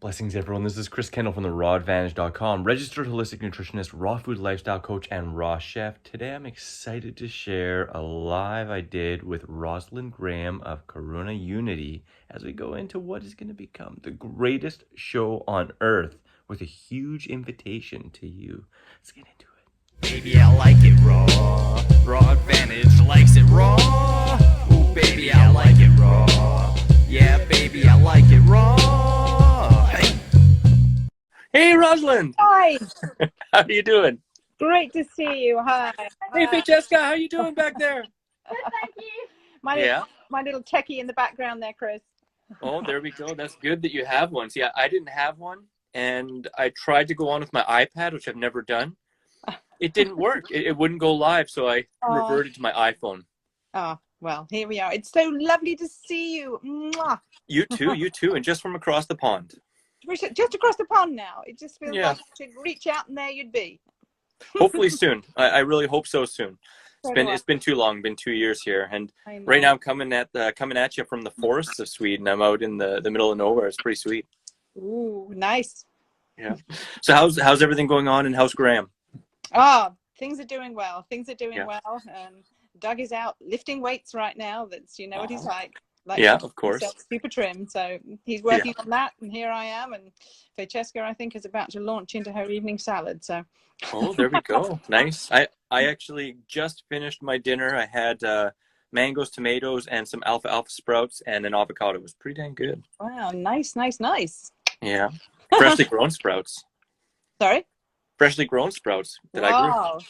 Blessings, everyone. This is Chris Kendall from the rawadvantage.com, registered holistic nutritionist, raw food lifestyle coach, and raw chef. Today, I'm excited to share a live I did with Rosalind Graham of Karuna Unity as we go into what is going to become the greatest show on earth with a huge invitation to you. Let's get into it. Baby, I like it raw. Raw Advantage likes it raw. Ooh, baby, I like it raw. Yeah, baby, I like it raw. Hey. Hey, Rosalind. Hi. How are you doing? Great to see you. Hi. Hey, Francesca. How are you doing back there? Good, thank you. My little techie in the background there, Chris. Oh, there we go. That's good that you have one. See, I didn't have one, and I tried to go on with my iPad, which I've never done. It didn't work. It wouldn't go live, so I reverted to my iPhone. Oh, well, here we are. It's so lovely to see you. Mwah. You too, and just from across the pond. Just across the pond now. It just feels Yeah. like to reach out and there you'd be. Hopefully soon. I really hope so soon. So It's been too long. Been 2 years here, and right now I'm coming at you from the forests of Sweden. I'm out in the middle of nowhere. It's pretty sweet. Ooh, nice. Yeah. So how's everything going on, and how's Graham? Ah, things are doing well. Yeah. Well. Doug is out lifting weights right now. That's what he's like. Yeah, of course. Super trim. So he's working on that, and here I am. And Francesca, I think, is about to launch into her evening salad. So. Oh, there we go. Nice. I actually just finished my dinner. I had mangoes, tomatoes, and some alfalfa sprouts and an avocado. It was pretty dang good. Wow, nice. Yeah. Freshly grown sprouts. Sorry? Freshly grown sprouts that I grew.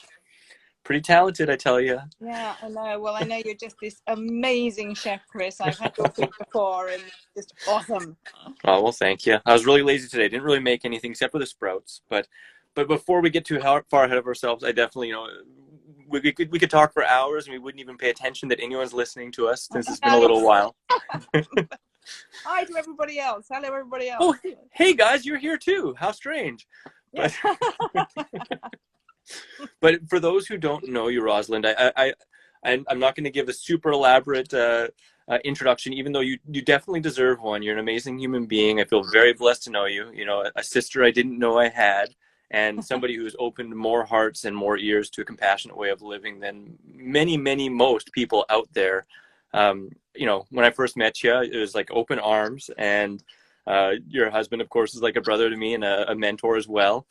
Pretty talented, I tell you. Yeah, I know. Well, I know you're just this amazing chef, Chris. I've had your food before, and just awesome. Oh, well, thank you. I was really lazy today. Didn't really make anything except for the sprouts. But before we get too far ahead of ourselves, I definitely, we could talk for hours, and we wouldn't even pay attention that anyone's listening to us since it's been a little while. Hi to everybody else. Hello, everybody else. Oh, hey guys, you're here too. How strange. Yeah. But for those who don't know you, Rosalind, I'm not going to give a super elaborate introduction, even though you definitely deserve one. You're an amazing human being. I feel very blessed to know you. A sister I didn't know I had, and somebody who's opened more hearts and more ears to a compassionate way of living than most people out there. When I first met you, it was like open arms, and your husband, of course, is like a brother to me and a mentor as well.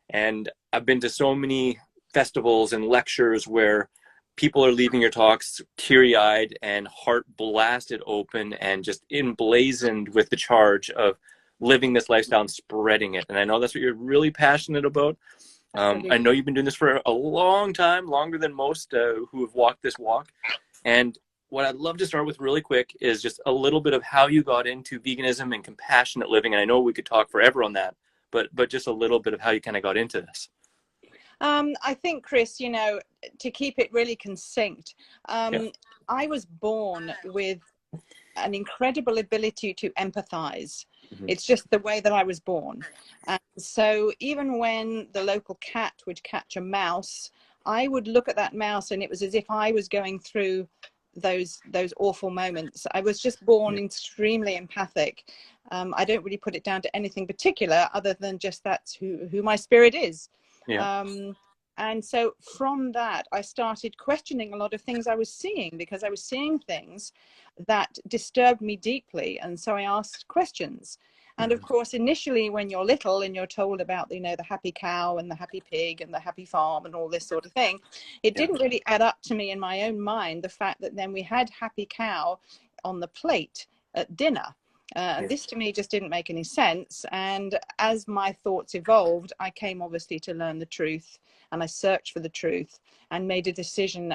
And I've been to so many festivals and lectures where people are leaving your talks teary-eyed and heart blasted open and just emblazoned with the charge of living this lifestyle and spreading it. And I know that's what you're really passionate about. I know you've been doing this for a long time, longer than most who have walked this walk. And what I'd love to start with really quick is just a little bit of how you got into veganism and compassionate living. And I know we could talk forever on that, but just a little bit of how you kind of got into this. I think, Chris, to keep it really succinct, I was born with an incredible ability to empathize. Mm-hmm. It's just the way that I was born. And so even when the local cat would catch a mouse, I would look at that mouse and it was as if I was going through those awful moments. I was just born extremely empathic. I don't really put it down to anything particular other than just that's who my spirit is. Yeah. And so from that, I started questioning a lot of things I was seeing, because I was seeing things that disturbed me deeply. And so I asked questions. And of course, initially, when you're little and you're told about, the happy cow and the happy pig and the happy farm and all this sort of thing, it didn't really add up to me in my own mind, the fact that then we had happy cow on the plate at dinner. This to me just didn't make any sense. And as my thoughts evolved, I came obviously to learn the truth, and I searched for the truth and made a decision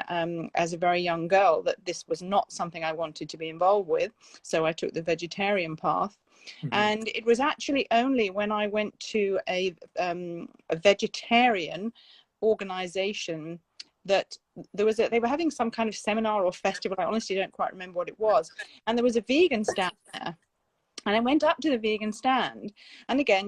as a very young girl that this was not something I wanted to be involved with. So I took the vegetarian path. Mm-hmm. And it was actually only when I went to a vegetarian organization that they were having some kind of seminar or festival. I honestly don't quite remember what it was. And there was a vegan stand there. And I went up to the vegan stand, and again,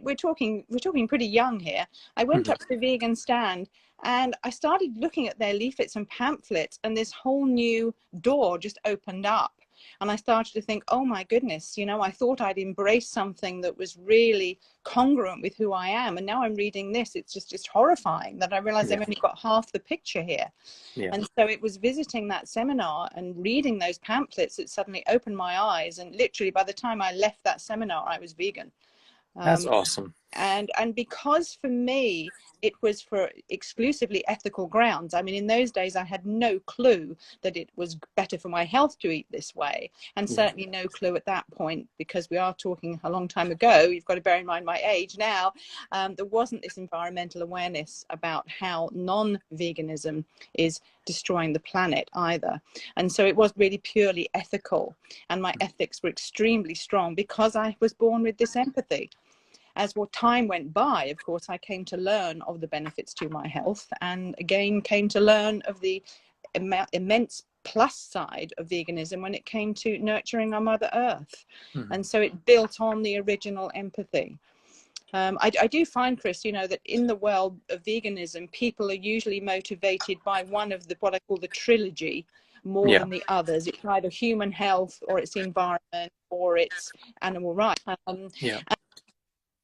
we're talking pretty young here. I went up to the vegan stand, And I started looking at their leaflets and pamphlets, and this whole new door just opened up. And I started to think, oh my goodness, you know, I thought I'd embraced something that was really congruent with who I am. And now I'm reading this. It's just horrifying that I realized I've only got half the picture here. Yeah. And so it was visiting that seminar and reading those pamphlets that suddenly opened my eyes. And literally by the time I left that seminar, I was vegan. That's awesome. And because for me, it was for exclusively ethical grounds. I mean, in those days, I had no clue that it was better for my health to eat this way. And certainly no clue at that point, because we are talking a long time ago. You've got to bear in mind my age now. There wasn't this environmental awareness about how non-veganism is destroying the planet either. And so it was really purely ethical. And my ethics were extremely strong because I was born with this empathy. As time went by, of course, I came to learn of the benefits to my health, and again came to learn of the immense plus side of veganism when it came to nurturing our Mother Earth. And so it built on the original empathy. I do find, Chris, you know, that in the world of veganism, people are usually motivated by one of what I call the trilogy more than the others. It's either human health, or it's the environment, or it's animal rights.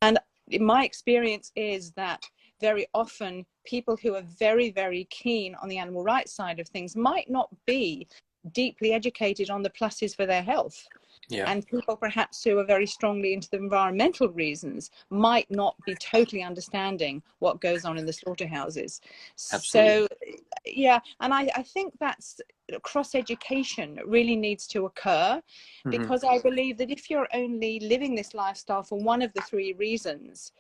And my experience is that very often people who are very, very keen on the animal rights side of things might not be deeply educated on the pluses for their health. And people perhaps who are very strongly into the environmental reasons might not be totally understanding what goes on in the slaughterhouses. Absolutely. So, yeah, and I think that's cross-education really needs to occur, because I believe that if you're only living this lifestyle for one of the three reasons,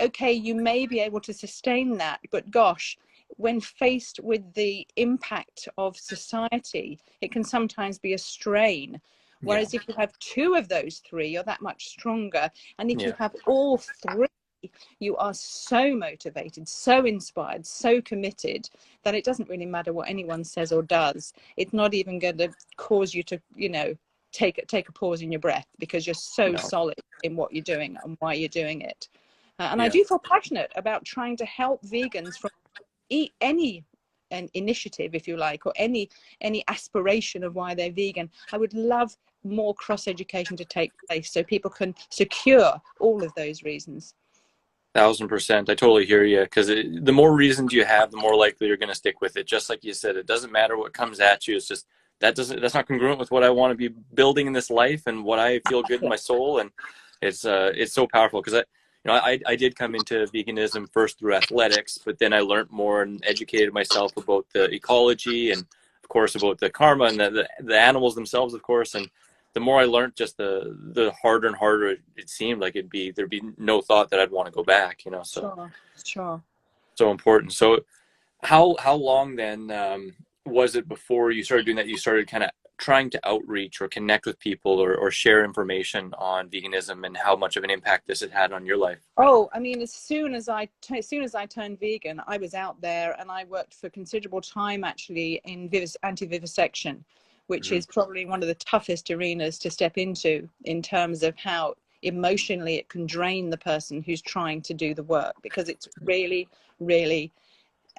okay, you may be able to sustain that, but gosh, when faced with the impact of society, it can sometimes be a strain. Whereas if you have two of those three, you're that much stronger. And if you have all three, you are so motivated, so inspired, so committed that it doesn't really matter what anyone says or does. It's not even going to cause you to, you know, take a pause in your breath, because you're so solid in what you're doing and why you're doing it. And I do feel passionate about trying to help vegans from any an initiative, if you like, or any aspiration of why they're vegan. I would love more cross education to take place so people can secure all of those reasons. 1000%. I totally hear you, because the more reasons you have, the more likely you're going to stick with it. Just like you said, it doesn't matter what comes at you. It's just that's not congruent with what I want to be building in this life and what I feel good in my soul. And it's so powerful, because I did come into veganism first through athletics, but then I learned more and educated myself about the ecology and, of course, about the karma and the animals themselves, of course. And the more I learned, just the harder and harder it seemed like there'd be no thought that I'd want to go back, you know. So Sure. So important. So how long then was it before you started doing that? You started kind of trying to outreach or connect with people or share information on veganism and how much of an impact this had had on your life? Oh, I mean, as soon as I turned vegan, I was out there, and I worked for considerable time actually in anti-vivisection, which is probably one of the toughest arenas to step into in terms of how emotionally it can drain the person who's trying to do the work, because it's really, really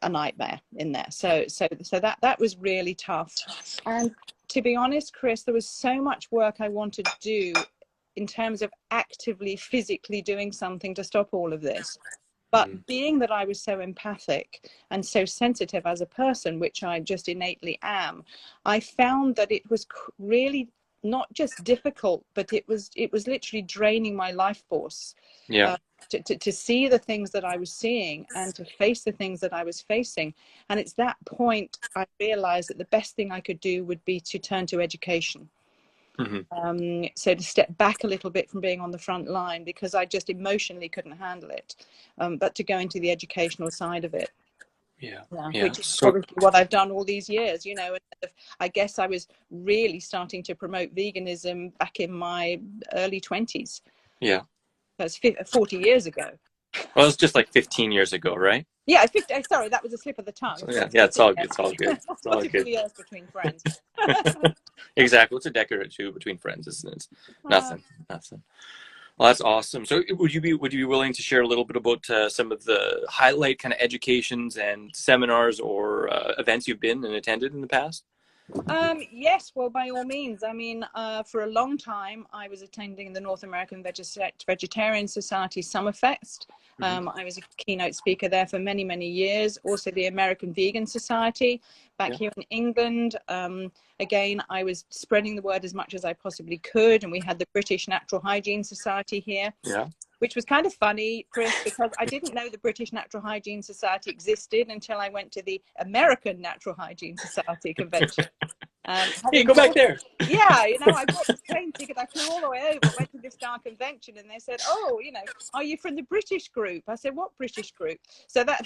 a nightmare in there. So that was really tough. And to be honest, Chris, there was so much work I wanted to do in terms of actively, physically doing something to stop all of this. But being that I was so empathic and so sensitive as a person, which I just innately am, I found that it was really not just difficult, but it was literally draining my life force. To see the things that I was seeing and to face the things that I was facing. And it's that point I realized that the best thing I could do would be to turn to education. So to step back a little bit from being on the front line, because I just emotionally couldn't handle it, but to go into the educational side of it. Which is probably what I've done all these years, you know. I guess I was really starting to promote veganism back in my early 20s. That's 40 years ago. Well, it's just like 15 years ago, right? Yeah, sorry, that was a slip of the tongue. It's all good. It's all good. It's all good. Years between friends. Exactly. It's a decade or two between friends, isn't it? It's nothing. Well, that's awesome. So would you be willing to share a little bit about some of the highlight kind of educations and seminars or events you've been and attended in the past? Yes, well, by all means. I mean, for a long time, I was attending the North American Vegetarian Society Summerfest. Hmm. I was a keynote speaker there for many, many years. Also, the American Vegan Society back Yeah. here in England. Again, I was spreading the word as much as I possibly could. And we had the British Natural Hygiene Society here, Yeah. which was kind of funny, Chris, because I didn't know the British Natural Hygiene Society existed until I went to the American Natural Hygiene Society convention. Hey, Having go back bought, there. yeah, you know, I bought this plane ticket. I flew all the way over, went to this dark convention, and they said, "Oh, you know, are you from the British group?" I said, "What British group?" So that,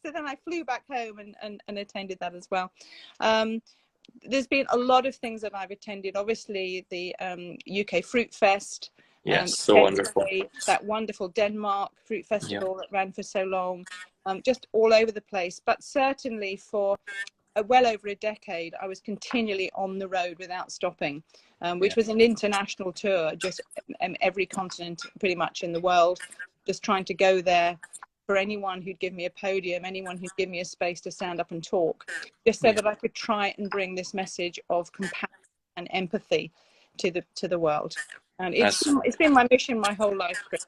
so then I flew back home and attended that as well. There's been a lot of things that I've attended. Obviously, the UK Fruit Fest, Yes, so wonderful. that wonderful Denmark Fruit Yeah. Festival that ran for so long, just all over the place. But certainly for well over a decade, I was continually on the road without stopping, which Yeah. was an international tour, just every continent pretty much in the world, just trying to go there for anyone who'd give me a podium, anyone who'd give me a space to stand up and talk, just so Yeah. that I could try and bring this message of compassion and empathy to the world. And That's it's been my mission my whole life, Chris.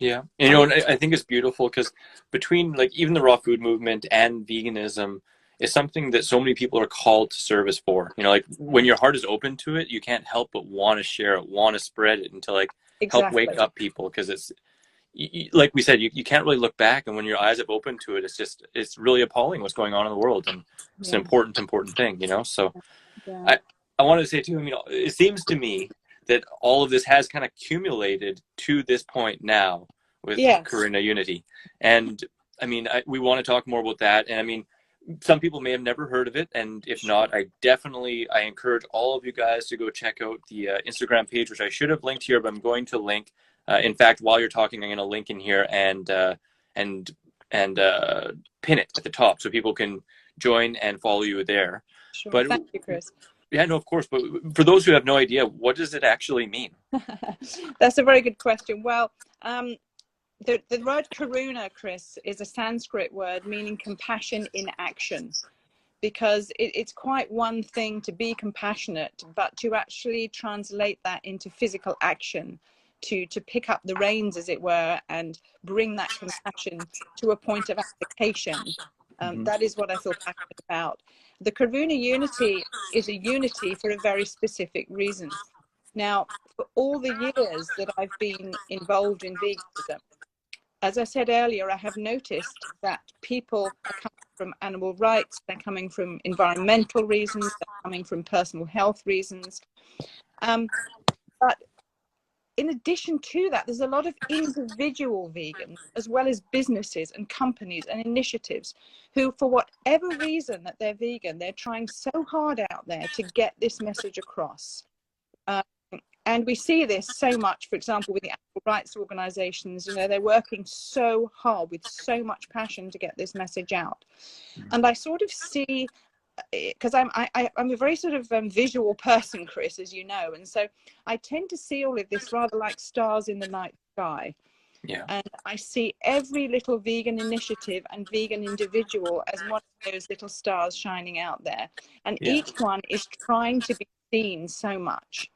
Yeah. And, you know, and I think it's beautiful because between like even the raw food movement and veganism is something that so many people are called to service for. You know, like when your heart is open to it, you can't help but want to share it, want to spread it, and to like help wake Exactly. up people because it's like we said, you can't really look back, and when your eyes have opened to it, it's really appalling what's going on in the world, and it's an Yeah. important thing, you know. So Yeah. I wanted to say too, I mean, it seems to me that all of this has kind of accumulated to this point now with Yes. Karuna Unity. And I mean, we want to talk more about that. And I mean, some people may have never heard of it. And if not, I encourage all of you guys to go check out the Instagram page, which I should have linked here, but I'm going to link. In fact, while you're talking, I'm going to link in here and pin it at the top so people can join and follow you there. Sure. But Thank you, Chris. yeah, no, of course. But for those who have no idea, what does it actually mean? That's a very good question. Well, the word karuna, Chris, is a Sanskrit word meaning compassion in action, because it's quite one thing to be compassionate, but to actually translate that into physical action, to pick up the reins, as it were, and bring that compassion to a point of application. Mm-hmm. That is what I feel passionate about. The Karuna Unity is a unity for a very specific reason. Now, for all the years that I've been involved in veganism, as I said earlier, I have noticed that people are coming from animal rights, they're coming from environmental reasons, they're coming from personal health reasons. But in addition to that, there's a lot of individual vegans, as well as businesses and companies and initiatives who, for whatever reason that they're vegan, they're trying so hard out there to get this message across. And we see this so much, for example, with the animal rights organizations. You know, they're working so hard with so much passion to get this message out. And I sort of see, because I'm a very sort of visual person, Chris, as you know, and so I tend to see all of this rather like stars in the night sky. Yeah. And I see every little vegan initiative and vegan individual as one of those little stars shining out there, and Yeah. each one is trying to be seen so much.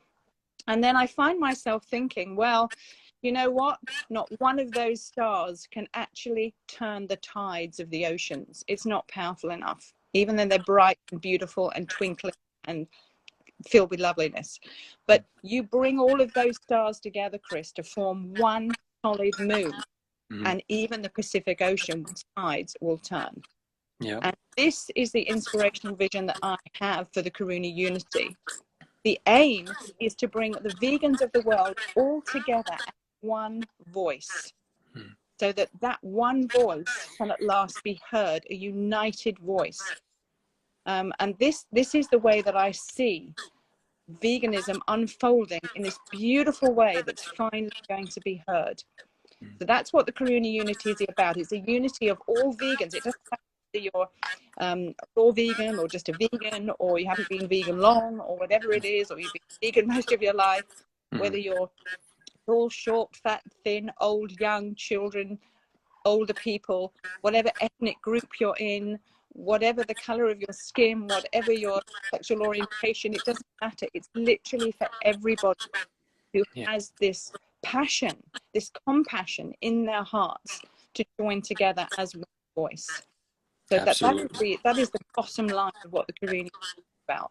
And then I find myself thinking, well, you know what? Not one of those stars can actually turn the tides of the oceans. It's not powerful enough, even though they're bright and beautiful and twinkling and filled with loveliness. But you bring all of those stars together, Chris, to form one solid moon, and even the Pacific Ocean tides will turn. Yeah. And this is the inspirational vision that I have for the Karuna Unity. The aim is to bring the vegans of the world all together as one voice, so that that one voice can at last be heard, a united voice. And this is the way that I see veganism unfolding in this beautiful way that's finally going to be heard. So that's what the Karuna Unity is about. It's a unity of all vegans. It doesn't matter whether you're raw vegan or just a vegan, or you haven't been vegan long, or whatever it is, or you've been vegan most of your life, whether you're tall, short, fat, thin, old, young, children, older people, whatever ethnic group you're in, whatever the color of your skin, whatever your sexual orientation, it doesn't matter. It's literally for everybody who has this passion, this compassion in their hearts to join together as one voice. So that is the bottom line of what the Karuna is about.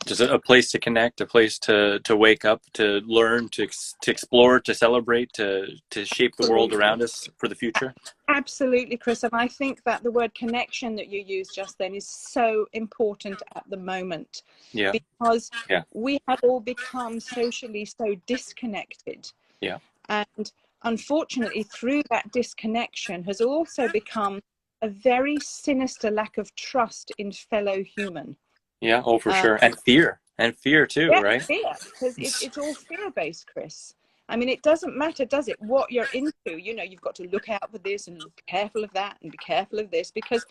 Just a place to connect, a place to wake up, to learn, to explore, to celebrate, to shape the world around us for the future. Absolutely, Chris. And I think that the word connection that you used just then is so important at the moment. Yeah. Because we have all become socially so disconnected. Yeah. And unfortunately, through that disconnection has also become a very sinister lack of trust in fellow human. Yeah, oh, for sure. And fear too, right? Fear, because it's all fear-based, Chris. I mean, it doesn't matter, does it, what you're into? You know, you've got to look out for this and be careful of that and be careful of this, because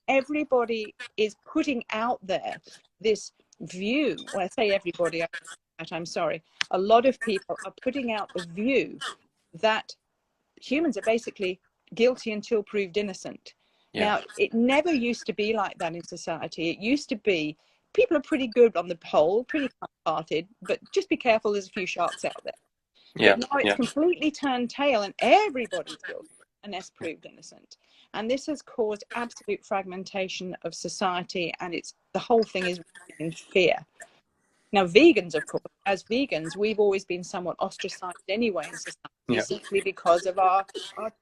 everybody is putting out there this view. When I say everybody, I'm sorry. A lot of people are putting out the view that humans are basically guilty until proved innocent. Yeah. Now, it never used to be like that in society. It used to be people are pretty good on the whole, pretty kind-hearted, but just be careful, there's a few sharks out there. Yeah. But now it's completely turned tail and everybody's guilty unless proved innocent. And this has caused absolute fragmentation of society, and the whole thing is in fear. Now, vegans, of course, as vegans, we've always been somewhat ostracized anyway in society, simply because of our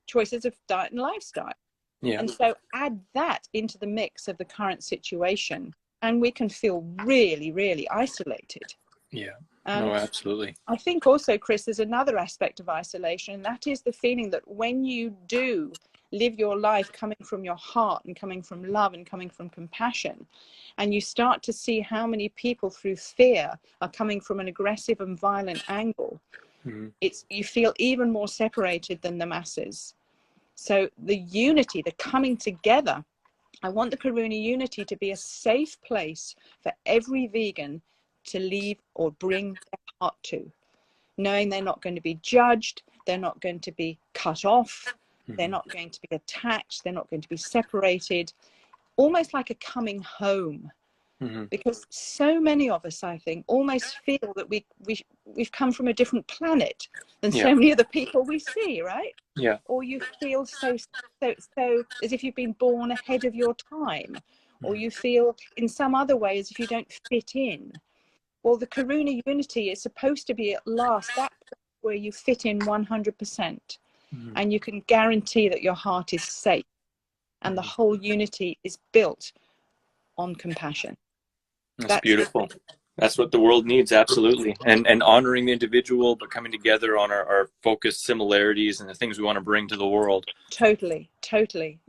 choices of diet and lifestyle. Yeah. And so add that into the mix of the current situation, and we can feel really, really isolated. Yeah, no, absolutely. I think also, Chris, there's another aspect of isolation, and that is the feeling that when you do live your life coming from your heart and coming from love and coming from compassion, and you start to see how many people through fear are coming from an aggressive and violent angle, you feel even more separated than the masses. So the unity, the coming together, I want the Karuna Unity to be a safe place for every vegan to leave or bring their heart to, knowing they're not going to be judged, they're not going to be cut off, they're not going to be attacked, they're not going to be separated, almost like a coming home. Because so many of us, I think, almost feel that we've come from a different planet than so many of the people we see, right? Yeah. Or you feel so as if you've been born ahead of your time, or you feel in some other way as if you don't fit in. Well, the Karuna Unity is supposed to be at last that place where you fit in 100%, and you can guarantee that your heart is safe, and the whole unity is built on compassion. That's beautiful. That's what the world needs, absolutely. And honoring the individual, but coming together on our focused similarities and the things we want to bring to the world. Totally,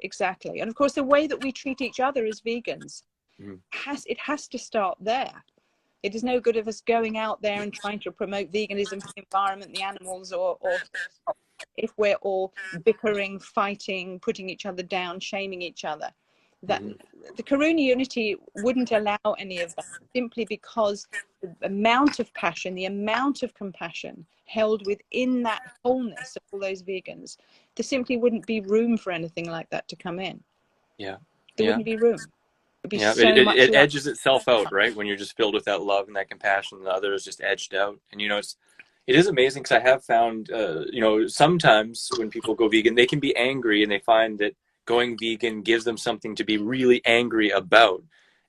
exactly. And of course, the way that we treat each other as vegans, it has to start there. It is no good of us going out there and trying to promote veganism for the environment, the animals, or if we're all bickering, fighting, putting each other down, shaming each other. That the Karuna Unity wouldn't allow any of that, simply because the amount of passion, the amount of compassion held within that wholeness of all those vegans, there simply wouldn't be room for anything like that to come in. Yeah. There wouldn't be room. It edges itself out, right? When you're just filled with that love and that compassion, the other is just edged out. And, you know, it is amazing, because I have found, you know, sometimes when people go vegan, they can be angry, and they find that going vegan gives them something to be really angry about,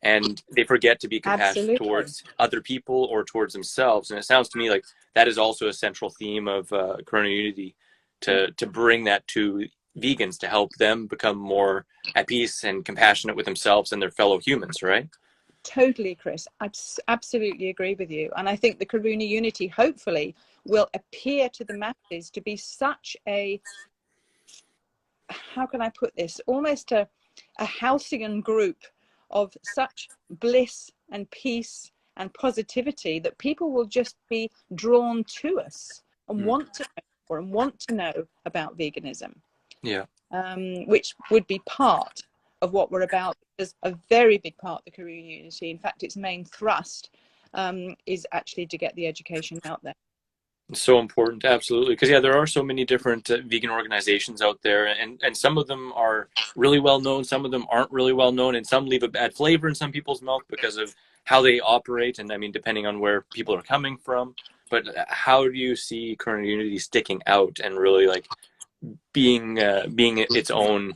and they forget to be compassionate towards other people or towards themselves. And it sounds to me like that is also a central theme of Karuna Unity, to bring that to vegans, to help them become more at peace and compassionate with themselves and their fellow humans, right? Totally, Chris. I absolutely agree with you. And I think the Karuna Unity hopefully will appear to the masses to be such a, how can I put this, almost a halcyon group of such bliss and peace and positivity that people will just be drawn to us and want to know more and want to know about veganism. Yeah. Which would be part of what we're about. There's a very big part of the Karuna Unity. In fact, its main thrust is actually to get the education out there. So important, absolutely. Because yeah, there are so many different vegan organizations out there, and some of them are really well known, some of them aren't really well known, and some leave a bad flavor in some people's mouth because of how they operate, and I mean, depending on where people are coming from. But how do you see Karuna Unity sticking out and really like being its own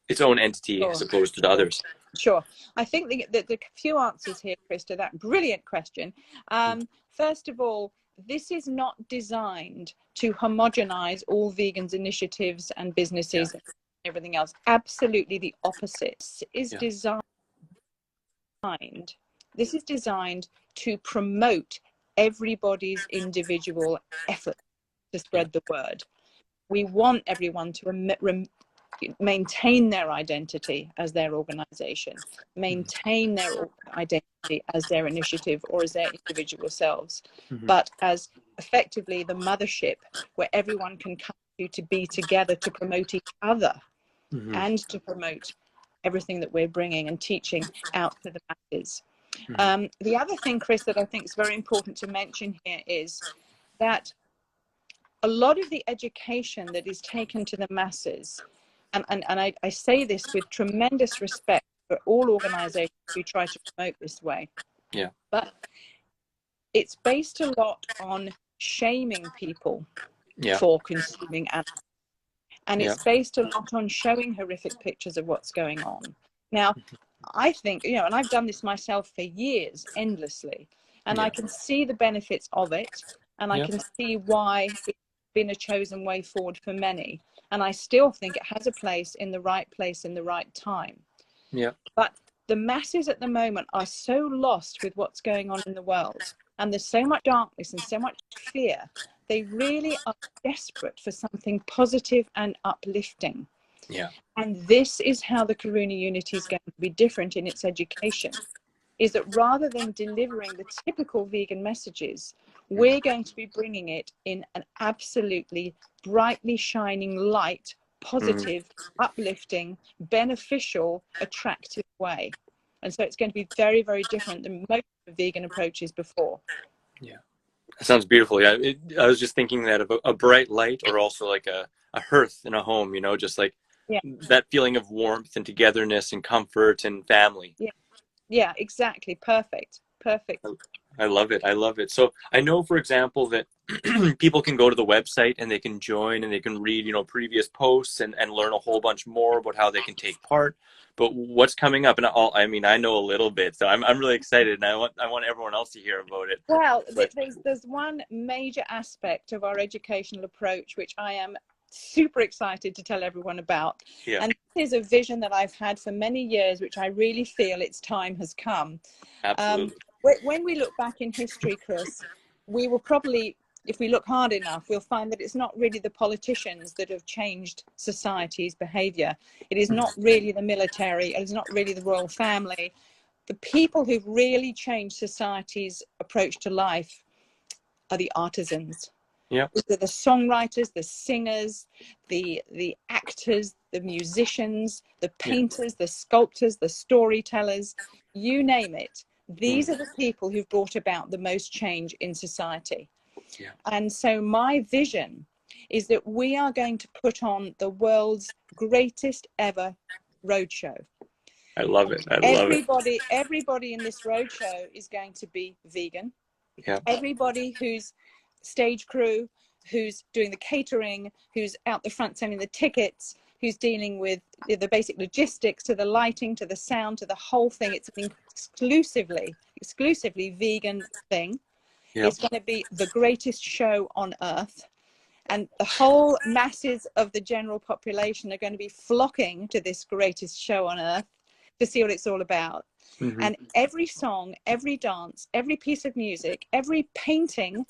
entity as Sure. opposed to the others? Sure. I think the few answers here, Chris, to that brilliant question. First of all, this is not designed to homogenize all vegans initiatives and Yeah, businesses and everything else. Absolutely the opposite. Is yeah, designed, this is designed to promote everybody's individual effort to yeah. spread the word. We want everyone to maintain their identity as their organization, maintain their identity as their initiative or as their individual selves, Mm-hmm. but as effectively the mothership where everyone can come to be together to promote each other Mm-hmm. and to promote everything that we're bringing and teaching out to the masses. Mm-hmm. The other thing, Chris, that I think is very important to mention here is that a lot of the education that is taken to the masses, and I say this with tremendous respect for all organizations who try to promote this way, Yeah, but it's based a lot on shaming people yeah, for consuming animals. And yeah, it's based a lot on showing horrific pictures of what's going on. Now, I think, you know, and I've done this myself for years, endlessly, and I yeah, can see the benefits of it, and I yeah, can see why it's been a chosen way forward for many. And I still think it has a place in the right time. yeah. But the masses at the moment are so lost with what's going on in the world, and there's so much darkness and so much fear. They really are desperate for something positive and uplifting. Yeah. And this is how the Karuna Unity is going to be different in its education, is that rather than delivering the typical vegan messages, we're going to be bringing it in an absolutely brightly shining light, Mm-hmm. positive, uplifting, beneficial, attractive way. And so it's going to be very, very different than most of the vegan approaches before. Yeah. That sounds beautiful. Yeah, I was just thinking that of a bright light, or also like a hearth in a home. You know, just like Yeah, that feeling of warmth and togetherness and comfort and family. yeah, yeah, exactly. Perfect. Perfect. I love it. I love it. So I know, for example, that people can go to the website and they can join and they can read, you know, previous posts and learn a whole bunch more about how they can take part. But what's coming up? And I mean, I know a little bit, so I'm really excited, and I want everyone else to hear about it. Well, But there's one major aspect of our educational approach which I am super excited to tell everyone about. yeah, And this is a vision that I've had for many years, which I really feel its time has come. absolutely. When we look back in history, Chris, we will probably, if we look hard enough, we'll find that it's not really the politicians that have changed society's behavior. It is not really the military. It is not really the royal family. The people who've really changed society's approach to life are the artisans. Yeah, They're the songwriters, the singers, the actors, the musicians, the yeah, painters, the sculptors, the storytellers, you name it. mm, These are the people who've brought about the most change in society. yeah. And so my vision is that we are going to put on the world's greatest ever roadshow. I love it. I love it. Everybody in this roadshow is going to be vegan. Yeah, Everybody who's stage crew, who's doing the catering, who's out the front selling the tickets, who's dealing with the basic logistics, to the lighting, to the sound, to the whole thing. It's an exclusively vegan thing. yeah. It's going to be the greatest show on earth. And the whole masses of the general population are going to be flocking to this greatest show on earth to see what it's all about. Mm-hmm. And every song, every dance, every piece of music, every painting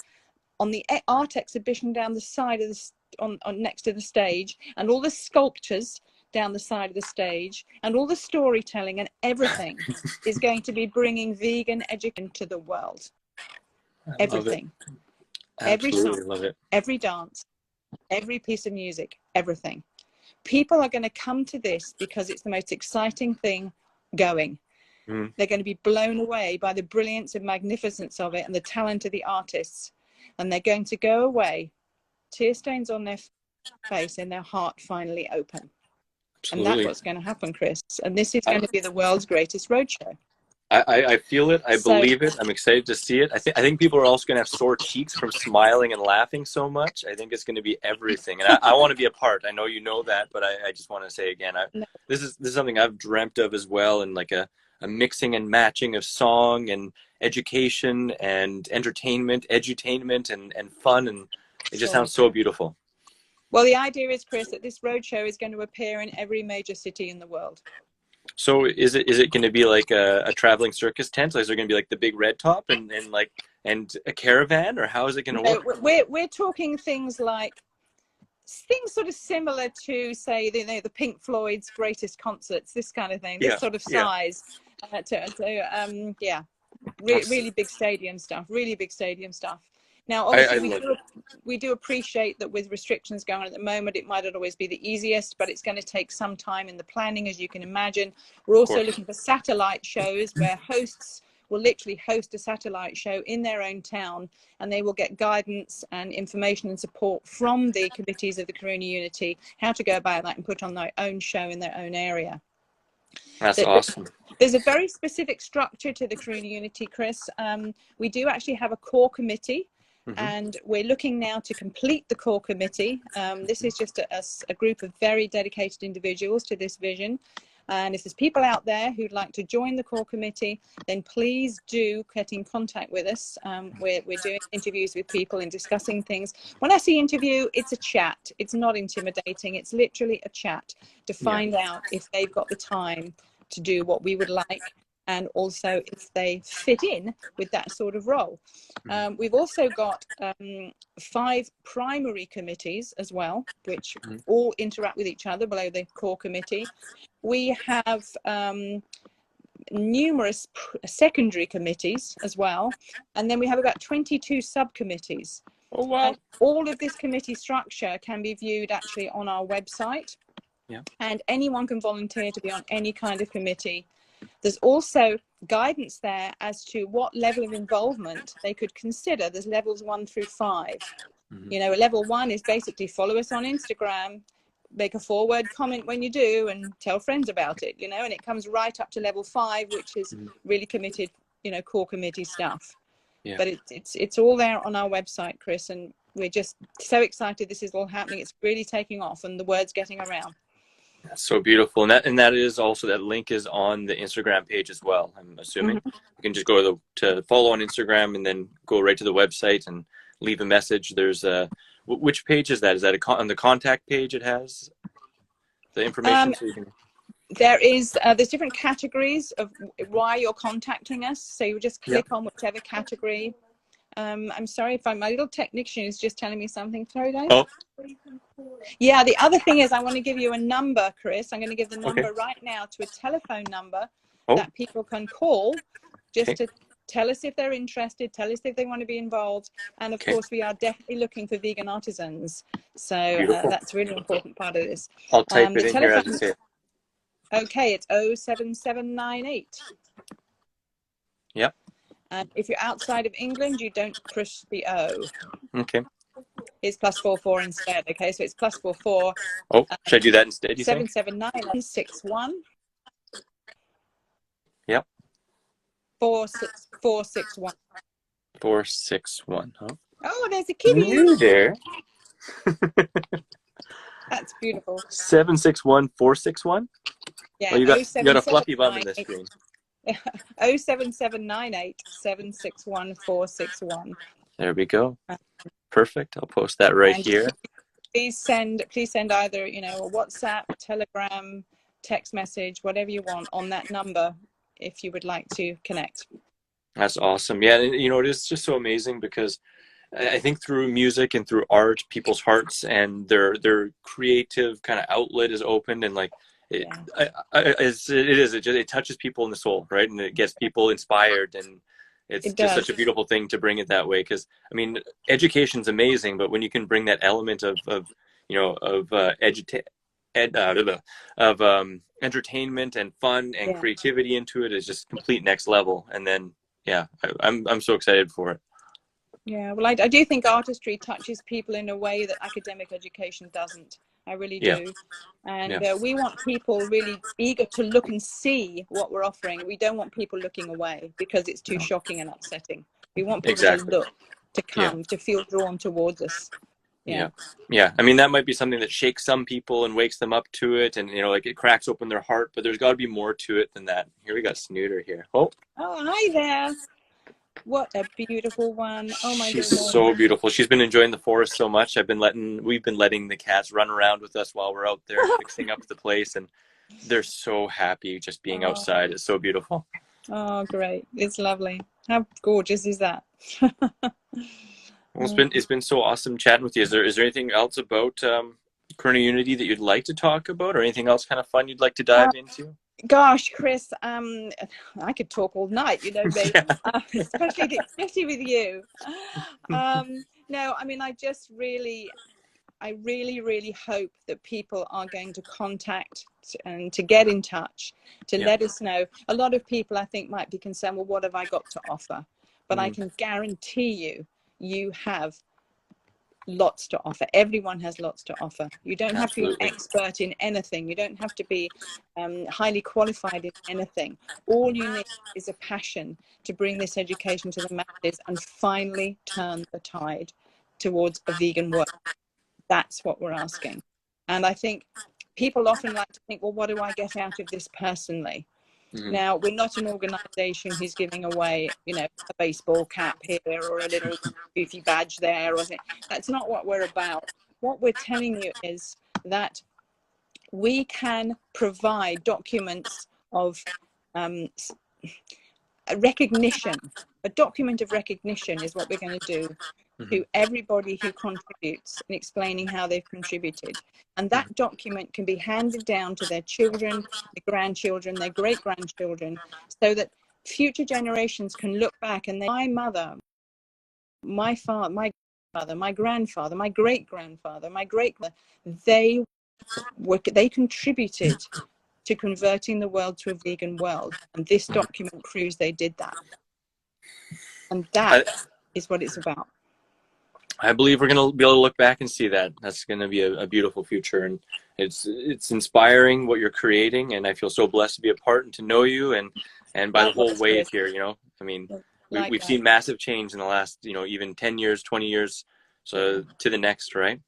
on the art exhibition down the side of the on next to the stage, and all the sculptures down the side of the stage, and all the storytelling and everything is going to be bringing vegan education to the world. I love it. Everything, every Absolutely song, love it. every dance, every piece of music, everything. People are going to come to this because it's the most exciting thing going. Mm, They're going to be blown away by the brilliance and magnificence of it and the talent of the artists. and they're going to go away, tear stains on their face and their heart finally open. Absolutely. And that's what's going to happen, Chris. And this is going to be the world's greatest roadshow. I feel it. I believe it. I'm excited to see it. I think people are also going to have sore cheeks from smiling and laughing so much. I think it's going to be everything, and I want to be a part. I know you know that, but I just want to say again, this is something I've dreamt of as well, and like a mixing and matching of song and education and entertainment, edutainment and fun, and it just sounds so beautiful. Well, the idea is, Chris, that this roadshow is going to appear in every major city in the world. So is it going to be like a traveling circus tent? Like, is there going to be like the big red top and a caravan, or how is it going to work? We're talking things sort of similar to, say, the Pink Floyd's greatest concerts, this kind of thing, this sort of size. Really big stadium stuff, Now, obviously, we do appreciate that with restrictions going on at the moment, it might not always be the easiest, but it's going to take some time in the planning, as you can imagine. We're also looking for satellite shows where hosts will literally host a satellite show in their own town, and they will get guidance and information and support from the committees of the Karuna Unity, how to go about that and put on their own show in their own area. That's awesome. There's a very specific structure to the Karuna Unity, Chris. We do actually have a core committee. And we're looking now to complete the core committee. This is just a group of very dedicated individuals to this vision. And if there's people out there who'd like to join the core committee, then please do get in contact with us. We're doing interviews with people and discussing things. When I say interview, it's a chat. It's not intimidating. It's literally a chat to find out if they've got the time to do what we would like, and also if they fit in with that sort of role. We've also got 5 primary committees as well, which all interact with each other below the core committee. We have numerous secondary committees as well, and then we have about 22 subcommittees. Oh, wow. And all of this committee structure can be viewed actually on our website, and anyone can volunteer to be on any kind of committee. There's also guidance there as to what level of involvement they could consider. There's levels 1 through 5. You know, level 1 is basically follow us on Instagram, make a forward comment when you do, and tell friends about it, you know, and it comes right up to level 5, which is really committed, you know, core committee stuff. But it's all there on our website, Chris, and we're just so excited this is all happening. It's really taking off, and the word's getting around. That's so beautiful, and that is also, that link is on the Instagram page as well. I'm assuming you can just go to follow on Instagram and then go right to the website and leave a message. There's which page is that? Is that on the contact page? It has the information. So you can... There's different categories of why you're contacting us. So you just click on whichever category. I'm sorry if my little technician is just telling me something. Sorry, Dave. Oh. Yeah, the other thing is I want to give you a number, Chris. I'm going to give the number right now to a telephone number that people can call just to tell us if they're interested, tell us if they want to be involved. And of course, we are definitely looking for vegan artisans. So that's a really important part of this. I'll type it in here as you say it. Okay, it's 07798. Yep. And if you're outside of England, you don't push the O. Okay. It's +44 instead. Okay, so it's +44. Oh, should I do that instead? 77961. Yep. 461. 461. Huh? Oh, there's a kitty. You there? That's beautiful. 761461. Yeah. Well, you got a fluffy bum in this screen. 07798 761 461. There we go. Perfect. I'll post that right here. Please send either, you know, a WhatsApp, Telegram, text message, whatever you want on that number if you would like to connect. That's awesome. Yeah, you know, it is just so amazing because I think through music and through art, people's hearts and their creative kind of outlet is opened, and like it touches people in the soul, right? And it gets people inspired, and it's just such a beautiful thing to bring it that way. Because I mean, education's amazing, but when you can bring that element of entertainment and fun and creativity into it, is just complete next level. And then I'm so excited for it. Yeah, well, I do think artistry touches people in a way that academic education doesn't. I really Yeah. do. And Yeah. we want people really eager to look and see what we're offering. We don't want people looking away because it's too No. shocking and upsetting. We want people to Exactly. look, to Yeah. come, to feel drawn towards us. Yeah. Yeah. Yeah. I mean, that might be something that shakes some people and wakes them up to it, and like it cracks open their heart, but there's got to be more to it than that. Here we got Snooter here. Oh, Oh, hi there. What a beautiful one. Oh my she's goodness. so beautiful. She's been enjoying the forest so much. We've been letting the cats run around with us while we're out there fixing up the place, and they're so happy just being Oh, outside. It's so beautiful. oh, great. It's lovely. How gorgeous is that? Well, it's been so awesome chatting with you. Is there anything else about Karuna Unity that you'd like to talk about, or anything else kind of fun you'd like to dive into? Gosh, Chris, I could talk all night, you know me, Yeah. especially with you. No, I mean, I really hope that people are going to contact and to get in touch, to Yeah. let us know. A lot of people, I think, might be concerned, well, what have I got to offer? But I Mm, can guarantee you, you have lots to offer. Everyone has lots to offer. You don't have to be an absolutely. expert in anything. You don't have to be highly qualified in anything. All you need is a passion to bring this education to the masses and finally turn the tide towards a vegan world. That's what we're asking. And I think people often like to think, well, what do I get out of this personally? Mm, Now, we're not an organization who's giving away, a baseball cap here or a little goofy badge there or something. That's not what we're about. What we're telling you is that we can provide documents of recognition. A document of recognition is what we're going to do mhm, to everybody who contributes and explaining how they've contributed. And mhm. that document can be handed down to their children, their grandchildren, their great-grandchildren, so that future generations can look back and my mother, my father, my mother, my grandfather, my great-grandfather, my great, they contributed to converting the world to a vegan world. And this document proves they did that. And that I, is what it's about. I believe we're going to be able to look back and see that. That's going to be a beautiful future, and it's inspiring what you're creating, and I feel so blessed to be a part and to know you, and by the whole Likewise, wave Chris. here. I mean, we've Likewise. seen massive change in the last even 10 years, 20 years, so to the next, right?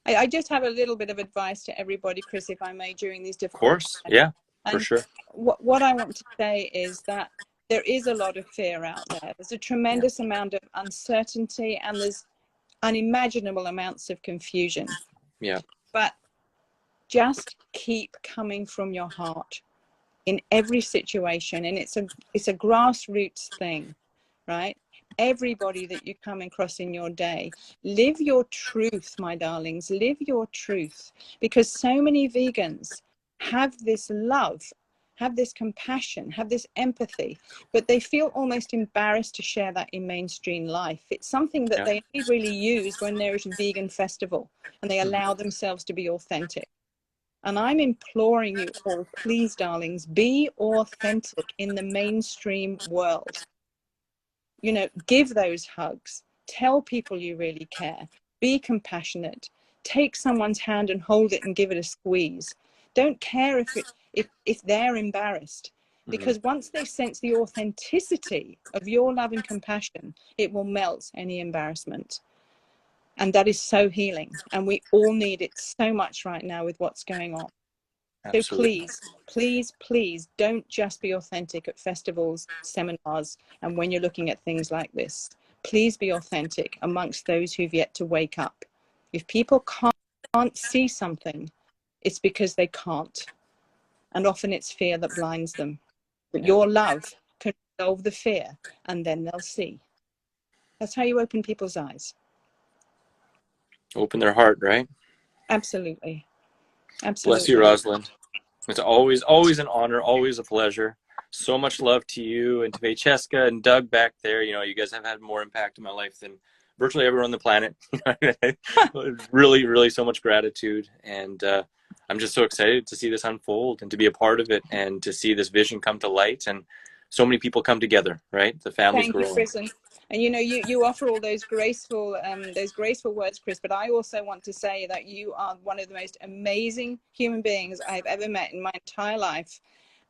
I just have a little bit of advice to everybody, Chris, if I may, during these Of difficult course, times. yeah, for And sure. what I want to say is that there is a lot of fear out there. There's a Yeah, tremendous amount of uncertainty and there's unimaginable amounts of confusion. yeah, But just keep coming from your heart in every situation. And it's a grassroots thing, right? Everybody that you come across in your day, live your truth, my darlings, live your truth, because so many vegans have this love, have this compassion, have this empathy, but they feel almost embarrassed to share that in mainstream life. It's something that yeah. they only really use when there is a vegan festival and they Mhm. allow themselves to be authentic. And I'm imploring you all, please, darlings, be authentic in the mainstream world. Give those hugs, tell people you really care, be compassionate, take someone's hand and hold it and give it a squeeze. Don't care if they're embarrassed, Mhm. because once they sense the authenticity of your love and compassion, it will melt any embarrassment. And that is so healing. And we all need it so much right now with what's going on. So Absolutely. please, please, please don't just be authentic at festivals, seminars, and when you're looking at things like this. Please be authentic amongst those who've yet to wake up. If people can't see something, it's because they can't. And often it's fear that blinds them. But Yeah. your love can resolve the fear, and then they'll see. That's how you open people's eyes. Open their heart, right? Absolutely. Bless you, Absolutely. Rosalind. It's always an honor, always a pleasure. So much love to you and to Vaycheska and Doug back there. You guys have had more impact in my life than virtually everyone on the planet. Really, really so much gratitude. And I'm just so excited to see this unfold and to be a part of it and to see this vision come to light and so many people come together, right? The family's Thank you, growing. Prison. And you offer all those graceful words, Chris, but I also want to say that you are one of the most amazing human beings I've ever met in my entire life,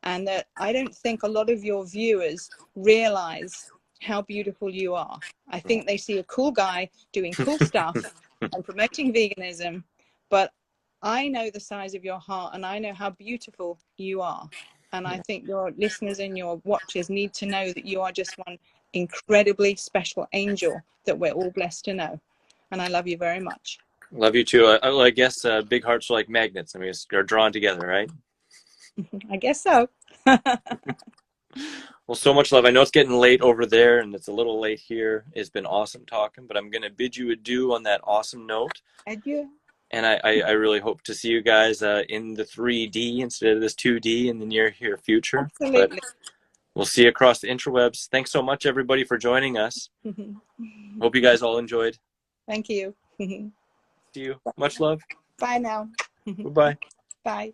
and that I don't think a lot of your viewers realize how beautiful you are. I think they see a cool guy doing cool stuff and promoting veganism, but I know the size of your heart, and I know how beautiful you are. And I think your listeners and your watchers need to know that you are just one incredibly special angel that we're all blessed to know. And I love you very much. Love you too. I guess big hearts are like magnets. I mean, they're drawn together, right? I guess so. Well, so much love. I know it's getting late over there and it's a little late here. It's been awesome talking, but I'm going to bid you adieu on that awesome note. Adieu. And I really hope to see you guys in the 3D instead of this 2D in the near future. Absolutely. But we'll see you across the interwebs. Thanks so much, everybody, for joining us. Hope you guys all enjoyed. Thank you. See you. Much love. Bye now. Goodbye. Bye.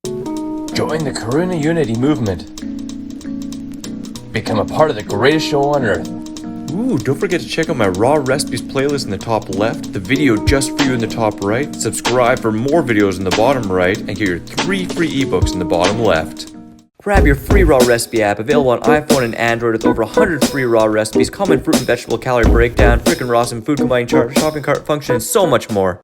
Join the Karuna Unity movement. Become a part of the greatest show on earth. Ooh, don't forget to check out my raw recipes playlist in the top left, the video just for you in the top right, subscribe for more videos in the bottom right, and get your 3 free ebooks in the bottom left. Grab your free raw recipe app available on iPhone and Android with over 100 free raw recipes, common fruit and vegetable calorie breakdown, frickin' Rosalind food combining chart, shopping cart function, and so much more.